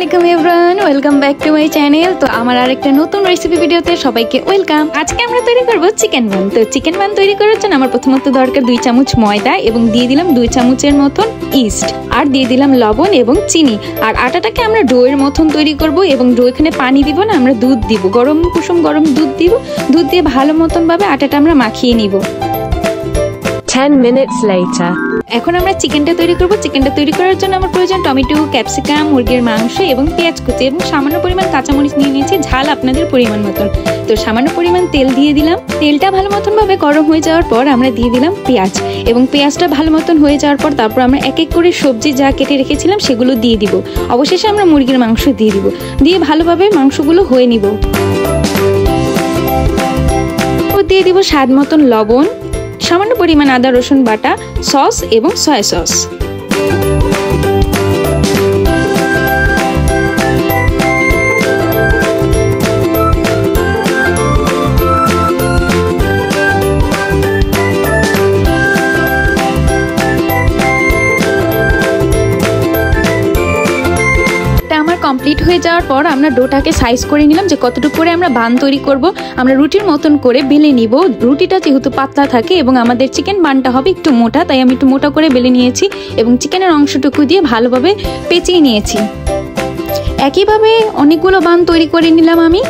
আসসালামু আলাইকুম everyone, welcome back to my channel. তো আমার আরেকটা নতুন রেসিপি ভিডিওতে সবাইকে ওয়েলকাম। আজকে আমরা তৈরি করব চিকেন বান। তো চিকেন বান তৈরি করার জন্য আমার প্রথমত দরকার 2 চামচ ময়দা এবং দিয়ে দিলাম 2 চামচের মতন ইস্ট, আর দিয়ে দিলাম লবণ এবং চিনি। আর আটাটাকে আমরা ডোয়ের মতন তৈরি করব এবং ডো এখানে পানি দিব না, আমরা দুধ দিব, কুসুম গরম দুধ দিব। দুধ দিয়ে ভালো মতন ভাবে আটাটা আমরা মাখিয়ে নিব। 10 minutes later. এখন আমরা চিকেনটা তৈরি করব। চিকেনটা তৈরি করার জন্য আমার প্রয়োজন টমেটো, ক্যাপসিকাম, মুরগির মাংস এবং পেঁয়াজ কুচি এবং সামান্য পরিমাণ কাঁচামরিচ নিয়ে নিয়েছি, ঝাল আপনাদের পরিমাণ মতন। তো সামান্য পরিমাণ তেল দিয়ে দিলাম। তেলটা ভালো মতন ভাবে গরম হয়ে যাওয়ার পর আমরা দিয়ে দিলাম পেঁয়াজ, এবং পেঁয়াজটা ভালো মতন হয়ে যাওয়ার পর তারপর আমরা এক এক করে সবজি যা কেটে রেখেছিলাম সেগুলো দিয়ে দিব। অবশেষে আমরা মুরগির মাংস দিয়ে দিব, দিয়ে ভালোভাবে মাংসগুলো হয়ে নিব। দিয়ে দিব স্বাদ মতন লবণ, সামান্য পরিমাণ আদা রসুন বাটা, সস এবং সয়া সস। কমপ্লিট হয়ে যাওয়ার পর আমরা ডোটাকে সাইজ করে নিলাম যে কতটুকু করে আমরা বান তৈরি করব। আমরা রুটির মতন করে বেলে নিব। রুটিটা যেহেতু পাতলা থাকে এবং আমাদের চিকেন বানটা হবে একটু মোটা, তাই আমি একটু মোটা করে বেলে নিয়েছি এবং চিকেনের অংশটুকু দিয়ে ভালোভাবে পেঁচিয়ে নিয়েছি। একইভাবে অনেকগুলো বান তৈরি করে নিলাম আমি।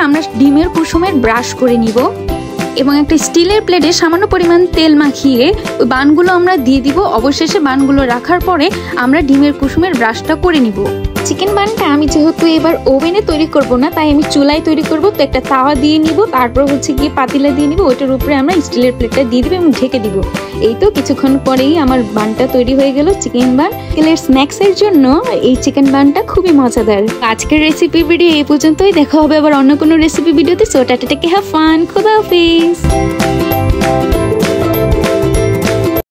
আমরা ডিমের কুসুমের ব্রাশ করে নিব এবং একটা স্টিলের প্লেটে সামান্য পরিমাণ তেল মাখিয়ে ওই বানগুলো আমরা দিয়ে দিব। অবশেষে বানগুলো রাখার পরে আমরা ডিমের কুসুমের ব্রাশটা করে নিব। চিকেন বানটা আমি যেহেতু এবার ওভেনে তৈরি করব না, তাই আমি চুলায় তৈরি করব। তো একটা তাওয়া দিয়ে নিব, তারপর গিয়ে পাতিলা দিয়ে নিব, ওটার উপরে আমরা স্টিলের প্লেটটা দিয়ে দিব এবং ঢেকে দিব। এই তো কিছুক্ষণ পরেই আমার বানটা তৈরি হয়ে গেল, চিকেন বান। স্ন্যাক্সের জন্য এই চিকেন বানটা খুবই মজাদার। আজকের রেসিপি ভিডিও এই পর্যন্তই, দেখা হবে আবার অন্য কোনো রেসিপি ভিডিওতে। So tata, take care, have fun, খোদা হাফেজ।